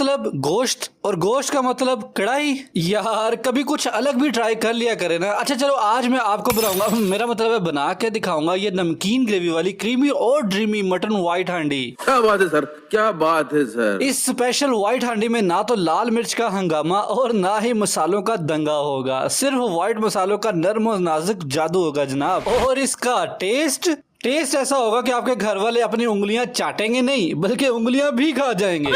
मतलब गोश्त और गोश्त का मतलब कढ़ाई। यार कभी कुछ अलग भी ट्राई कर लिया करे ना। अच्छा चलो आज मैं आपको बनाऊंगा, मेरा मतलब है बना के दिखाऊंगा ये नमकीन ग्रेवी वाली क्रीमी और ड्रीमी मटन व्हाइट हांडी। क्या बात है सर, क्या बात है सर। इस स्पेशल व्हाइट हांडी में ना तो लाल मिर्च का हंगामा और ना ही मसालों का दंगा होगा, सिर्फ व्हाइट मसालों का नर्म और नाजुक जादू होगा जनाब। और इसका टेस्ट ऐसा होगा कि आपके घर वाले अपनी उंगलियां चाटेंगे नहीं बल्कि उंगलियां भी खा जाएंगे।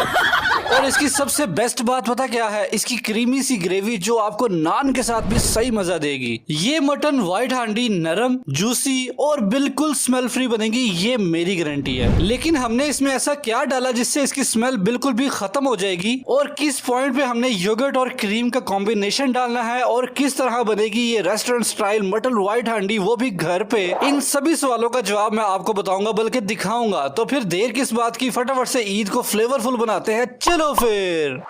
और इसकी सबसे बेस्ट बात पता क्या है, इसकी क्रीमी सी ग्रेवी जो आपको नान के साथ भी सही मजा देगी। ये मटन व्हाइट हांडी नरम, जूसी और बिल्कुल स्मेल फ्री बनेगी, ये मेरी गारंटी है। लेकिन हमने इसमें ऐसा क्या डाला जिससे इसकी स्मेल बिल्कुल भी खत्म हो जाएगी, और किस पॉइंट पे हमने योगर्ट और क्रीम का कॉम्बिनेशन डालना है, और किस तरह बनेगी ये रेस्टोरेंट स्टाइल मटन व्हाइट हांडी वो भी घर पे, इन सभी सवालों का जवाब मैं आपको बताऊंगा बल्कि दिखाऊंगा। तो फिर देर किस बात की, फटाफट से ईद को फ्लेवरफुल बनाते हैं। चलो फिर।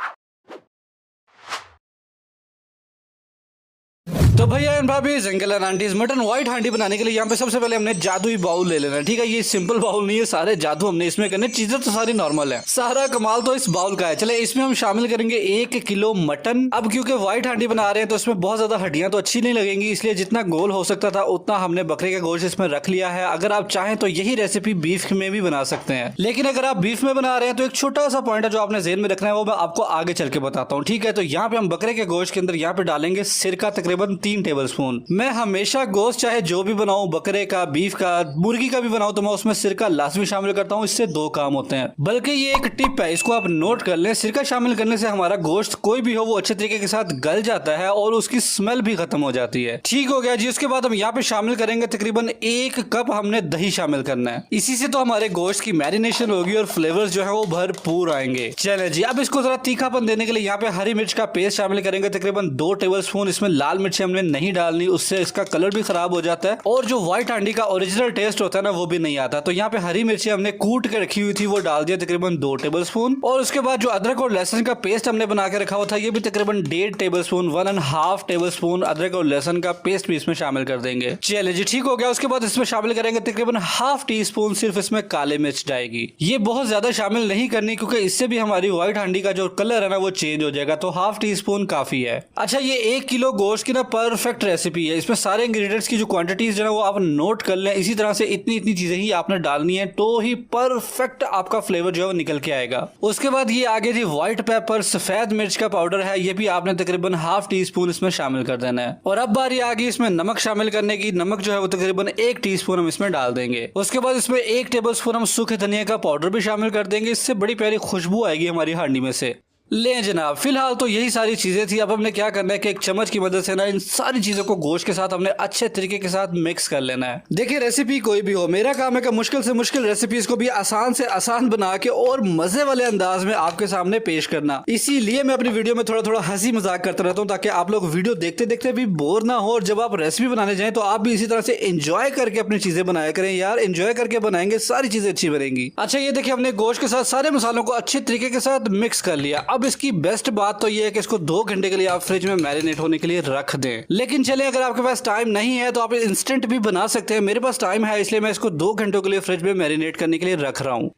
तो भैया एंड भाभी, jungle and aunties, mutton white हांडी बनाने के लिए यहाँ पे सबसे पहले हमने जादुई बाउल ले लेना है। ठीक है, ये सिंपल बाउल नहीं है, सारे जादू हमने इसमें करने। चीजें तो सारी नॉर्मल है, सारा कमाल तो इस बाउल का है। चले इसमें हम शामिल करेंगे 1 किलो मटन। अब क्योंकि व्हाइट हांडी बना रहे हैं तो इसमें बहुत ज्यादा हड्डियां तो अच्छी नहीं लगेंगी, इसलिए जितना गोल हो सकता था उतना हमने बकरे का गोश्त इसमें रख लिया है। अगर आप चाहें तो यही रेसिपी बीफ में भी बना सकते हैं, लेकिन अगर आप बीफ में बना रहे हैं तो एक छोटा सा पॉइंट है जो आपने ज़हन में रखना है, वो मैं आपको आगे चल के बताता हूँ। ठीक है, तो यहाँ पे हम बकरे के गोश्त के अंदर यहाँ पे डालेंगे सिरका तकरीबन 3 टेबल स्पून। मैं हमेशा गोश्त चाहे जो भी बनाऊं, बकरे का, बीफ का, मुर्गी का भी बनाऊं, तो मैं उसमें सिरका लाजमी शामिल करता हूं। इससे 2 काम होते हैं, बल्कि ये एक टिप है, इसको आप नोट कर लें। सिरका शामिल करने से हमारा गोश्त कोई भी हो वो अच्छे तरीके के साथ गल जाता है और उसकी स्मेल भी खत्म हो जाती है। ठीक हो गया जी। उसके बाद हम यहाँ पे शामिल करेंगे तकरीबन 1 कप हमने दही शामिल करना है। इसी से तो हमारे गोश्त की मैरिनेशन होगी और फ्लेवर्स जो है वो भरपूर आएंगे। चले जी, अब इसको जरा तीखापन देने के लिए यहाँ पे हरी मिर्च का पेस्ट शामिल करेंगे तकरीबन 2 टेबल स्पून। इसमें लाल मिर्च हमने नहीं डालनी, उससे इसका कलर भी खराब हो जाता है और जो व्हाइट हांडी का ओरिजिनल टेस्ट होता है ना वो भी नहीं आता। तो यहाँ पे हरी मिर्ची हमने कूट के रखी हुई थी, वो डाल दिया तकरीबन 2 टेबल स्पून। और उसके बाद जो अदरक और लहसुन का पेस्ट हमने बना के रखा हुआ था ये भी तकरीबन 1.5 टेबल स्पून, 1.5 टेबल स्पून अदरक और लहसुन का पेस्ट भी इसमें शामिल कर देंगे। चलिए जी, ठीक हो गया। उसके बाद इसमें शामिल करेंगे तकरीबन ½ टी स्पून सिर्फ इसमें काले मिर्च जाएगी। ये बहुत ज्यादा शामिल नहीं करनी क्योंकि इससे भी हमारी व्हाइट हांडी का जो कलर है ना वो चेंज हो जाएगा, तो ½ टी स्पून काफी है। अच्छा, ये 1 किलो गोश्त की ना परफेक्ट रेसिपी है। इसमें सारे इंग्रेडिएंट्स की जो क्वांटिटीज है ना वो आप नोट कर लें। इसी तरह से इतनी चीजें ही आपने डालनी है तो ही परफेक्ट आपका फ्लेवर जो है वो निकल के आएगा। उसके बाद ये आगे थी व्हाइट पेपर, सफेद मिर्च का पाउडर है, ये भी आपने तकरीबन ½ टी स्पून इसमें शामिल कर देना है। और अब बारी आ गई इसमें नमक शामिल करने की। नमक जो है वो तकरीबन 1 टी स्पून हम इसमें डाल देंगे। उसके बाद इसमें 1 टेबल स्पून हम सूखे धनिया का पाउडर भी शामिल कर देंगे, इससे बड़ी प्यारी खुशबू आएगी हमारी हांडी में से। ले जनाब, फिलहाल तो यही सारी चीजें थी। अब हमने क्या करना है कि एक चम्मच की मदद से ना इन सारी चीजों को गोश्त के साथ हमने अच्छे तरीके के साथ मिक्स कर लेना है। देखिए रेसिपी कोई भी हो, मेरा काम है कि मुश्किल से मुश्किल रेसिपीज को भी आसान से आसान बना के और मजे वाले अंदाज में आपके सामने पेश करना। इसीलिए मैं अपनी वीडियो में थोड़ा थोड़ा हंसी मजाक करता रहता हूँ ताकि आप लोग वीडियो देखते देखते भी बोर ना हो, और जब आप रेसिपी बनाने जाए तो आप भी इसी तरह से एंजॉय करके अपनी चीजें बनाया करें। यार एंजॉय करके बनाएंगे सारी चीजें अच्छी बनेंगी। अच्छा, ये देखिए हमने गोश्त के साथ सारे मसालों को अच्छे तरीके के साथ मिक्स कर लिया। अब इसकी बेस्ट बात तो ये है कि इसको 2 घंटे के लिए आप फ्रिज में मैरिनेट होने के लिए रख दें। लेकिन चले अगर आपके पास टाइम नहीं है तो आप इंस्टेंट भी बना सकते हैं। मेरे पास टाइम है इसलिए मैं इसको 2 घंटों के लिए फ्रिज में मैरिनेट करने के लिए रख रहा हूँ।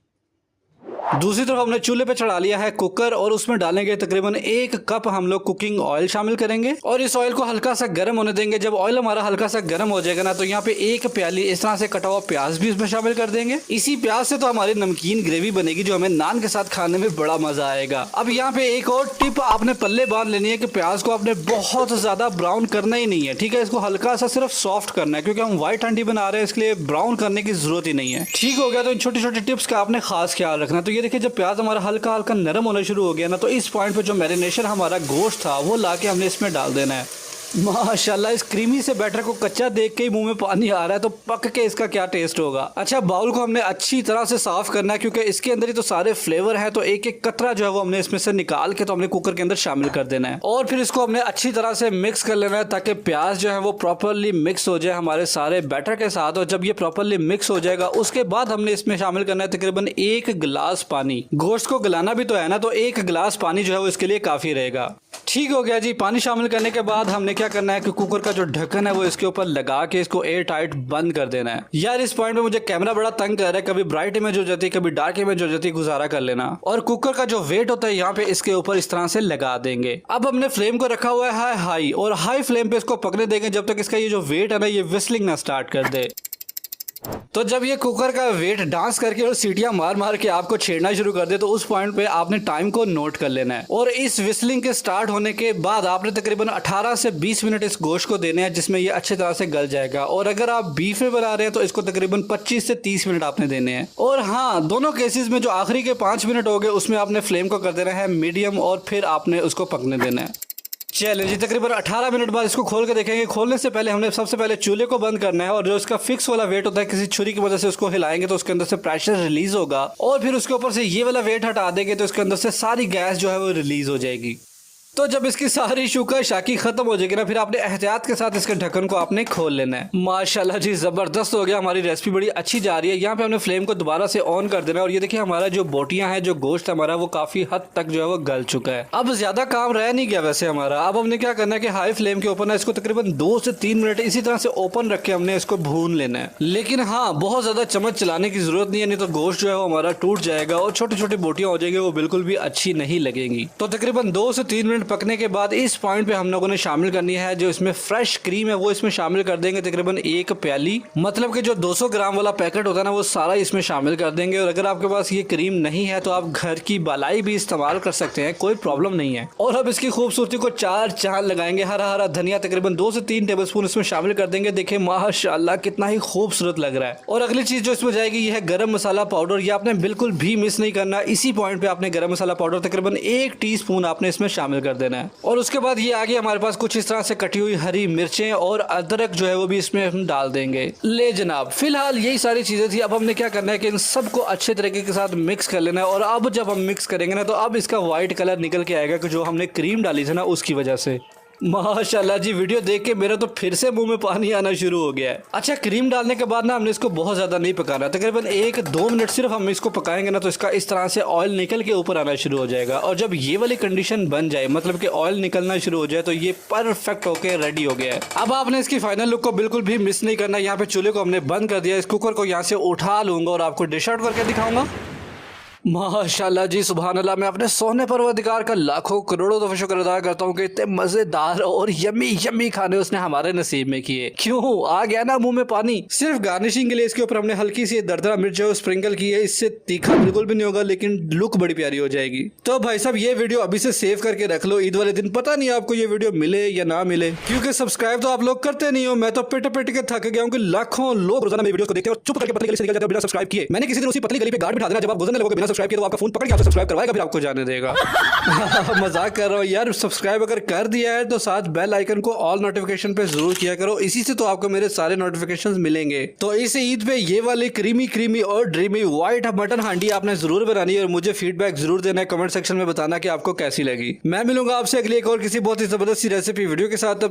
दूसरी तरफ हमने चूल्हे पे चढ़ा लिया है कुकर, और उसमें डालेंगे तकरीबन 1 कप हम लोग कुकिंग ऑयल शामिल करेंगे और इस ऑयल को हल्का सा गर्म होने देंगे। जब ऑयल हमारा हल्का सा गर्म हो जाएगा ना तो यहाँ पे 1 प्याली इस तरह से कटा हुआ प्याज भी इसमें शामिल कर देंगे। इसी प्याज से तो हमारी नमकीन ग्रेवी बनेगी जो हमें नान के साथ खाने में बड़ा मजा आएगा। अब यहाँ पे एक और टिप आपने पल्ले बांध लेनी है कि प्याज को आपने बहुत ज्यादा ब्राउन करना ही नहीं है। ठीक है, इसको हल्का सा सिर्फ सॉफ्ट करना है क्योंकि हम व्हाइट हांडी बना रहे हैं, इसलिए ब्राउन करने की जरूरत ही नहीं है। ठीक हो गया, तो इन छोटी छोटी टिप्स का आपने खास ख्याल रखना। तो ये देखिए जब प्याज हमारा हल्का हल्का नरम होना शुरू हो गया ना तो इस पॉइंट पे जो मैरिनेशन हमारा गोश्त था वो लाके हमने इसमें डाल देना है। माशाल्लाह, इस क्रीमी से बैटर को कच्चा देख के ही मुंह में पानी आ रहा है, तो पक के इसका क्या टेस्ट होगा। अच्छा, बाउल को हमने अच्छी तरह से साफ करना है क्योंकि इसके अंदर ही तो सारे फ्लेवर हैं, तो एक एक कतरा जो है वो हमने इसमें से निकाल के तो हमने कुकर के अंदर शामिल कर देना है और फिर इसको हमने अच्छी तरह से मिक्स कर लेना है ताकि प्याज जो है वो प्रॉपरली मिक्स हो जाए हमारे सारे बैटर के साथ। और जब ये प्रॉपरली मिक्स हो जाएगा उसके बाद हमने इसमें शामिल करना है तकरीबन 1 गिलास पानी। गोश्त को गलाना भी तो है ना, तो 1 गिलास पानी जो है वो इसके लिए काफी रहेगा। ठीक हो गया जी। पानी शामिल करने के बाद हमने क्या करना है कि कुकर का जो ढक्कन है वो इसके ऊपर लगा के इसको एयर टाइट बंद कर देना है। यार इस पॉइंट पे मुझे कैमरा बड़ा तंग कर रहा है, कभी ब्राइट इमेज हो जाती है, कभी डार्क इमेज हो जाती है, गुजारा कर लेना। और कुकर का जो वेट होता है यहाँ पे इसके ऊपर इस तरह से लगा देंगे। अब हमने फ्लेम को रखा हुआ है हाई और हाई फ्लेम पे इसको पकने देंगे जब तक इसका ये जो वेट है ना ये विस्लिंग ना स्टार्ट कर दे। तो जब ये कुकर का वेट डांस करके और सीटियां मार मार के आपको छेड़ना शुरू कर दे तो उस पॉइंट पे आपने टाइम को नोट कर लेना है। और इस विस्लिंग के स्टार्ट होने के बाद आपने तकरीबन 18 से 20 मिनट इस गोश्त को देने हैं जिसमें ये अच्छी तरह से गल जाएगा। और अगर आप बीफ में बना रहे हैं तो इसको तकरीबन 25 से 30 मिनट आपने देने हैं। और हाँ, दोनों केसेस में जो आखिरी के 5 मिनट हो गए उसमें आपने फ्लेम को कर देना है मीडियम और फिर आपने उसको पकने देना है। चलिए जी, तकरीबन 18 मिनट बाद इसको खोल के देखेंगे। खोलने से पहले हमने सबसे पहले चूल्हे को बंद करना है और जो इसका फिक्स वाला वेट होता है किसी छुरी की मदद से उसको हिलाएंगे तो उसके अंदर से प्रेशर रिलीज होगा और फिर उसके ऊपर से ये वाला वेट हटा देंगे तो इसके अंदर से सारी गैस जो है वो रिलीज हो जाएगी। तो जब इसकी सारी शुगर शाकी खत्म हो जाएगी ना फिर आपने एहतियात के साथ इसके ढक्कन को आपने खोल लेना है। माशाल्लाह जी जबरदस्त हो गया, हमारी रेसिपी बड़ी अच्छी जा रही है। यहाँ पे हमने फ्लेम को दोबारा से ऑन कर देना है और ये देखिए हमारा जो बोटियां हैं, जो गोश्त हमारा वो काफी हद तक जो है वो गल चुका है। अब ज्यादा काम रह नहीं गया वैसे हमारा। अब हमने क्या करना है कि हाई फ्लेम के ऊपर ना इसको तकरीबन 2 से 3 मिनट इसी तरह से ओपन रख के हमने इसको भून लेना है। लेकिन हाँ, बहुत ज्यादा चम्मच चलाने की जरूरत नहीं है, नहीं तो गोश्त जो है वो हमारा टूट जाएगा और छोटी छोटी बोटियां हो जाएगी, वो बिल्कुल भी अच्छी नहीं लगेंगी। तो तकरीबन 2 से 3 मिनट पकने के बाद इस पॉइंट पे हम लोगों ने शामिल करनी है जो इसमें फ्रेश क्रीम है वो इसमें शामिल कर देंगे। तकरीबन 1 प्याली, मतलब कि जो 200 ग्राम वाला पैकेट होता है ना वो सारा इसमें शामिल कर देंगे। और अगर आपके पास ये क्रीम नहीं है तो आप घर की बालाई भी इस्तेमाल कर सकते हैं, कोई प्रॉब्लम नहीं है। और अब इसकी खूबसूरती को 4 चांद लगाएंगे। हरा हरा धनिया तकरीबन 2 से 3 टेबलस्पून इसमें शामिल कर देंगे। देखिए माशाल्लाह कितना ही खूबसूरत लग रहा है। और अगली चीज जो इसमें जाएगी ये है गरम मसाला पाउडर। ये आपने बिल्कुल भी मिस नहीं करना। इसी पॉइंट पे आपने गरम मसाला पाउडर तकरीबन 1 टीस्पून आपने इसमें शामिल कर देना है। और उसके बाद ये आगे हमारे पास कुछ इस तरह से कटी हुई हरी मिर्चें और अदरक जो है वो भी इसमें हम डाल देंगे। ले जनाब, फिलहाल यही सारी चीजें थी। अब हमने क्या करना है कि इन सबको अच्छे तरीके के साथ मिक्स कर लेना है। और अब जब हम मिक्स करेंगे ना तो अब इसका व्हाइट कलर निकल के आएगा कि जो हमने क्रीम डाली थी ना उसकी वजह से। माशाल्लाह जी, वीडियो देख के मेरा तो फिर से मुंह में पानी आना शुरू हो गया है। अच्छा, क्रीम डालने के बाद ना हमने इसको बहुत ज्यादा नहीं पकाना, तकरीबन 1-2 मिनट सिर्फ हम इसको पकाएंगे ना तो इसका इस तरह से ऑयल निकल के ऊपर आना शुरू हो जाएगा। और जब ये वाली कंडीशन बन जाए, मतलब कि ऑयल निकलना शुरू हो जाए, तो ये परफेक्ट होके रेडी हो गया है। अब आपने इसकी फाइनल लुक को बिल्कुल भी मिस नहीं करना। यहाँ पे चूल्हे को हमने बंद कर दिया। इस कुकर को यहाँ से उठा लूंगा और आपको डिश आउट करके दिखाऊंगा। माशाल्लाह जी, सुभान अल्लाह। मैं अपने सोने परवरदिगार का लाखों करोड़ों दफा शुक्र अदा करता हूँ कि इतने मजेदार और यम्मी यम्मी खाने उसने हमारे नसीब में किए। क्यों आ गया ना मुंह में पानी। सिर्फ गार्निशिंग के लिए इसके ऊपर हमने हल्की सी दरदरा मिर्च जो स्प्रिंकल की है। इससे तीखा बिल्कुल भी नहीं होगा लेकिन लुक बड़ी प्यारी हो जाएगी। तो भाई साहब ये वीडियो अभी से सेव करके रख लो, ईद वाले दिन पता नहीं आपको ये वीडियो मिले या ना मिले, क्योंकि सब्सक्राइब तो आप लोग करते नहीं हो। मैं तो पिट पिट के थक गया हूँ कि लाखों लोग रोजाना मेरी वीडियो को देखते हैं और चुप करके पतली गली से निकल जाते हैं बिना सब्सक्राइब किए। मैंने किसी दिन उसी पतली गली पे गार्ड बिठा देना, जब आप गुजरने लगोगे बिना सब्सक्राइब किए तो आपका फोन पकड़ के आपसे सब्सक्राइब करवाएगा, फिर आपको जाने देगा। मजाक कर रहा हूँ यार। सब्सक्राइब अगर कर दिया है तो साथ बेल आइकन को ऑल नोटिफिकेशन पे जरूर किया करो, इसी से तो आपको मेरे सारे नोटिफिकेशंस मिलेंगे। तो इस ईद पे ये वाली क्रीमी और ड्रीमी व्हाइट मटन हांडी आपने जरूर बनानी है और मुझे फीडबैक जरूर देना है, कमेंट सेक्शन में बताना कि आपको कैसी लगी। मैं मिलूंगा आपसे अगली एक और किसी बहुत ही जबरदस्त रेसिपी वीडियो के साथ।